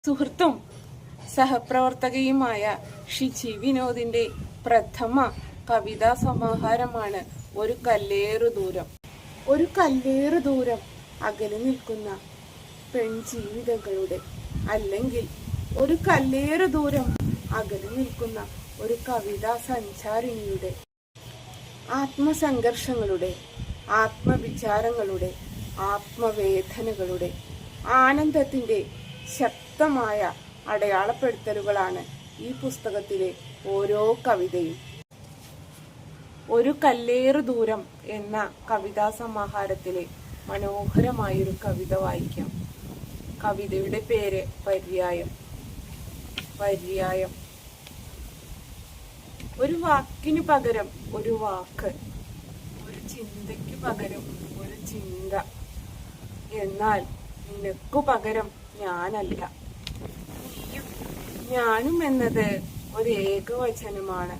സുഹൃത്തും സഹപ്രവർത്തകയുമായ ഷിജി വിനോദിന്റെ പ്രഥമ കവിതാ സമാഹാരമാണ് ഒരു കല്ലേറു ദൂരം. ഒരു കല്ലേറു ദൂരം അകലെ നിൽക്കുന്ന പെൺജീവിതങ്ങളുടെ, അല്ലെങ്കിൽ ഒരു കല്ലേറു ദൂരം അകലെ നിൽക്കുന്ന ഒരു കവിതാ സഞ്ചാരിണിയുടെ ആത്മസംഘർഷങ്ങളുടെ, ആത്മവിചാരങ്ങളുടെ, ആത്മവേദനകളുടെ, ആനന്ദത്തിന്റെ ശക്തമായ അടയാളപ്പെടുത്തലുകളാണ് ഈ പുസ്തകത്തിലെ ഓരോ കവിതയും. ഒരു കല്ലേറു ദൂരം എന്ന കവിതാ സമാഹാരത്തിലെ മനോഹരമായൊരു കവിത വായിക്കാം. കവിതയുടെ പേര് പര്യായം. പര്യായം. ഒരു വാക്കിനു പകരം ഒരു വാക്ക്, ഒരു ചിന്തയ്ക്ക് പകരം ഒരു ചിന്ത. എന്നാൽ നിനക്കു പകരം ഞാനല്ല, നീയും ഞാനും എന്നത് ഒരു ഏകവചനമാണ്.